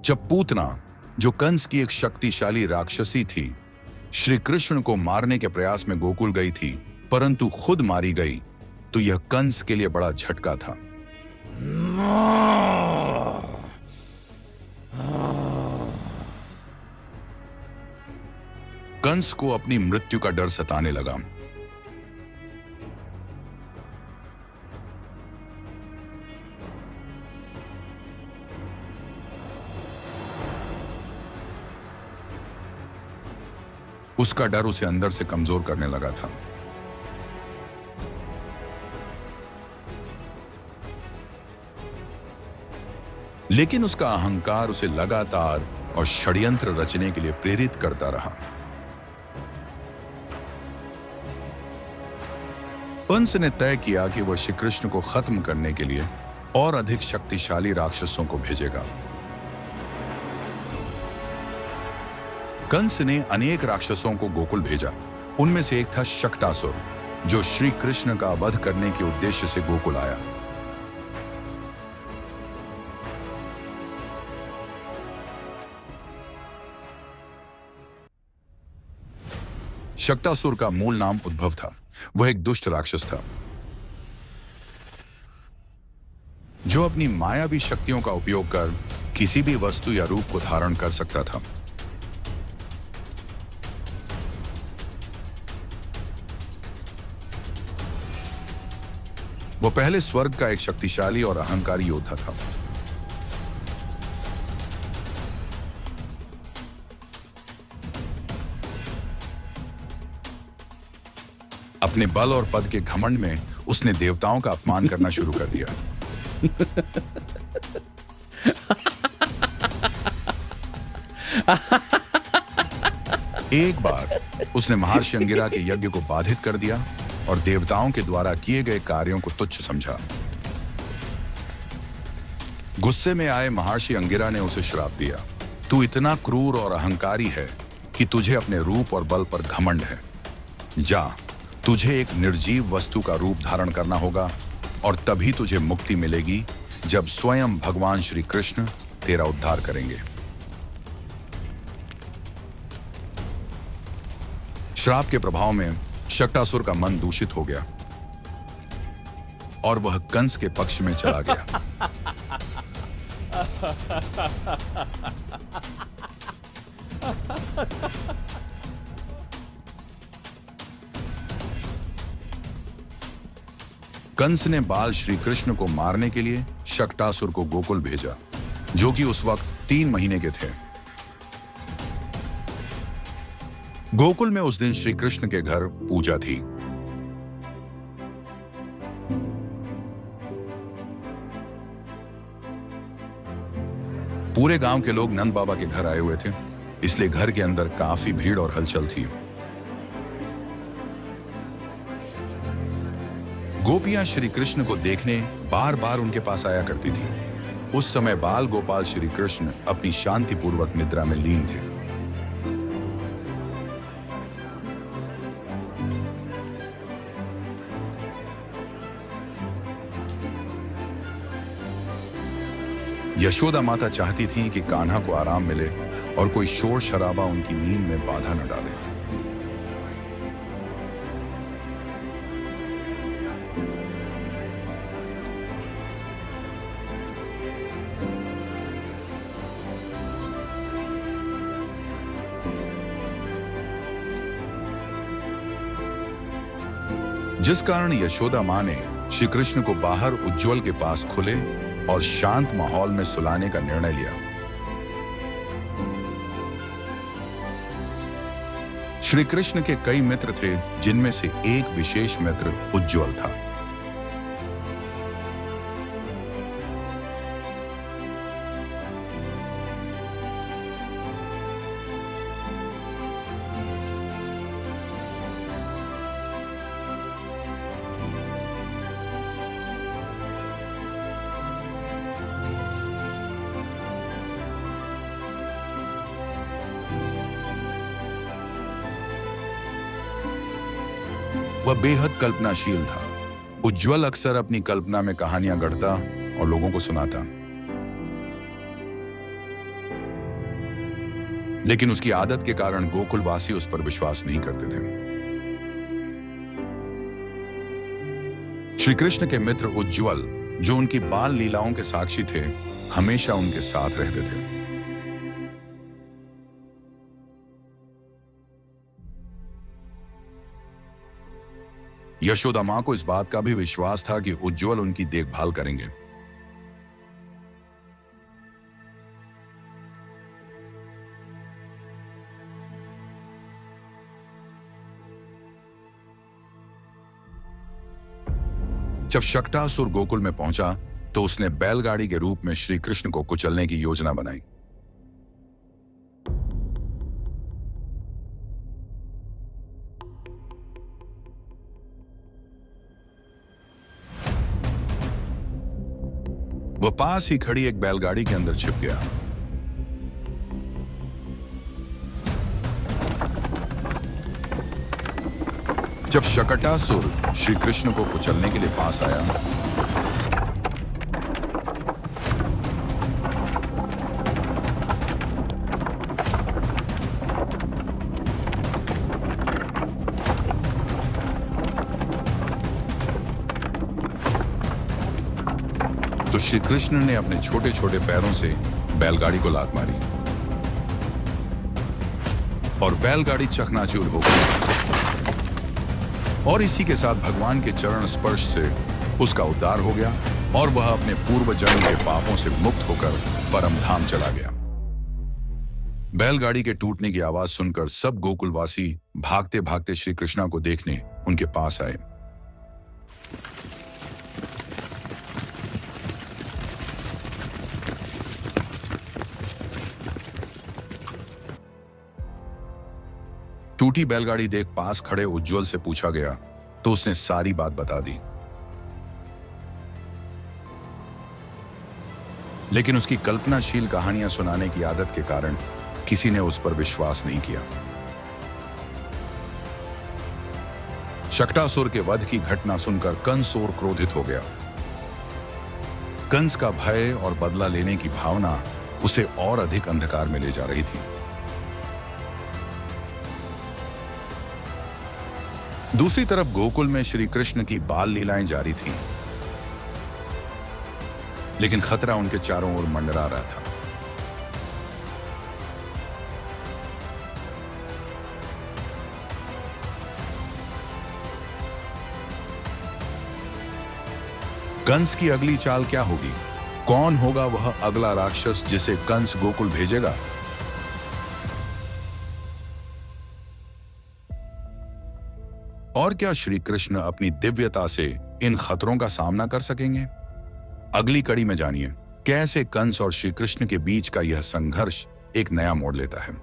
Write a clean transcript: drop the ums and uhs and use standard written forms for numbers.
जब पूतना, जो कंस की एक शक्तिशाली राक्षसी थी, श्री कृष्ण को मारने के प्रयास में गोकुल गई थी, परंतु खुद मारी गई, तो यह कंस के लिए बड़ा झटका था। कंस को अपनी मृत्यु का डर सताने लगा। उसका डर उसे अंदर से कमजोर करने लगा था। लेकिन उसका अहंकार उसे लगातार और षड्यंत्र रचने के लिए प्रेरित करता रहा। कंस ने तय किया कि वह श्री कृष्ण को खत्म करने के लिए और अधिक शक्तिशाली राक्षसों को भेजेगा। कंस ने अनेक राक्षसों को गोकुल भेजा। उनमें से एक था शक्टासुर, जो श्री कृष्ण का वध करने के उद्देश्य से गोकुल आया। शक्टासुर का मूल नाम उद्भव था। वह एक दुष्ट राक्षस था जो अपनी मायावी शक्तियों का उपयोग कर किसी भी वस्तु या रूप को धारण कर सकता था। वह पहले स्वर्ग का एक शक्तिशाली और अहंकारी योद्धा था। अपने बल और पद के घमंड में उसने देवताओं का अपमान करना शुरू कर दिया। एक बार उसने महर्षि अंगिरा के यज्ञ को बाधित कर दिया और देवताओं के द्वारा किए गए कार्यों को तुच्छ समझा। गुस्से में आए महर्षि अंगिरा ने उसे श्राप दिया, तू इतना क्रूर और अहंकारी है कि तुझे अपने रूप और बल पर घमंड है। जा, तुझे एक निर्जीव वस्तु का रूप धारण करना होगा और तभी तुझे मुक्ति मिलेगी, जब स्वयं भगवान श्री कृष्ण तेरा उद्धार करेंगे। श्राप के प्रभाव में शक्टासुर का मन दूषित हो गया और वह कंस के पक्ष में चला गया। कंस ने बाल श्री कृष्ण को मारने के लिए शक्टासुर को गोकुल भेजा, जो कि उस वक्त 3 महीने के थे। गोकुल में उस दिन श्री कृष्ण के घर पूजा थी। पूरे गांव के लोग नंद बाबा के घर आए हुए थे, इसलिए घर के अंदर काफी भीड़ और हलचल थी। गोपियां श्री कृष्ण को देखने बार बार उनके पास आया करती थी। उस समय बाल गोपाल श्री कृष्ण अपनी शांतिपूर्वक निद्रा में लीन थे। यशोदा माता चाहती थी कि कान्हा को आराम मिले और कोई शोर शराबा उनकी नींद में बाधा न डाले। जिस कारण यशोदा मां ने श्री कृष्ण को बाहर उज्ज्वल के पास खुले और शांत माहौल में सुलाने का निर्णय लिया। श्री कृष्ण के कई मित्र थे, जिनमें से एक विशेष मित्र उज्ज्वल था। वह बेहद कल्पनाशील था। उज्ज्वल अक्सर अपनी कल्पना में कहानियां गढ़ता और लोगों को सुनाता। लेकिन उसकी आदत के कारण गोकुलवासी उस पर विश्वास नहीं करते थे। श्री कृष्ण के मित्र उज्ज्वल, जो उनकी बाल लीलाओं के साक्षी थे, हमेशा उनके साथ रहते थे। यशोदा मां को इस बात का भी विश्वास था कि उज्ज्वल उनकी देखभाल करेंगे। जब शक्टासुर गोकुल में पहुंचा तो उसने बैलगाड़ी के रूप में श्री कृष्ण को कुचलने की योजना बनाई। वह पास ही खड़ी एक बैलगाड़ी के अंदर छिप गया। जब शकटासुर श्री कृष्ण को कुचलने के लिए पास आया, तो श्री कृष्ण ने अपने छोटे छोटे पैरों से बैलगाड़ी को लात मारी और बैलगाड़ी चकनाचूर हो गई। और इसी के साथ भगवान के चरण स्पर्श से उसका उद्धार हो गया और वह अपने पूर्व जन्म के पापों से मुक्त होकर परम धाम चला गया। बैलगाड़ी के टूटने की आवाज सुनकर सब गोकुलवासी भागते भागते श्री कृष्णा को देखने उनके पास आए। टूटी बैलगाड़ी देख पास खड़े उज्ज्वल से पूछा गया तो उसने सारी बात बता दी, लेकिन उसकी कल्पनाशील कहानियां सुनाने की आदत के कारण किसी ने उस पर विश्वास नहीं किया। शक्टासुर के वध की घटना सुनकर कंस और क्रोधित हो गया। कंस का भय और बदला लेने की भावना उसे और अधिक अंधकार में ले जा रही थी। दूसरी तरफ गोकुल में श्री कृष्ण की बाल लीलाएं जारी थीं, लेकिन खतरा उनके चारों ओर मंडरा रहा था। कंस की अगली चाल क्या होगी? कौन होगा वह अगला राक्षस जिसे कंस गोकुल भेजेगा? और क्या श्री कृष्ण अपनी दिव्यता से इन खतरों का सामना कर सकेंगे? अगली कड़ी में जानिए कैसे कंस और श्री कृष्ण के बीच का यह संघर्ष एक नया मोड़ लेता है।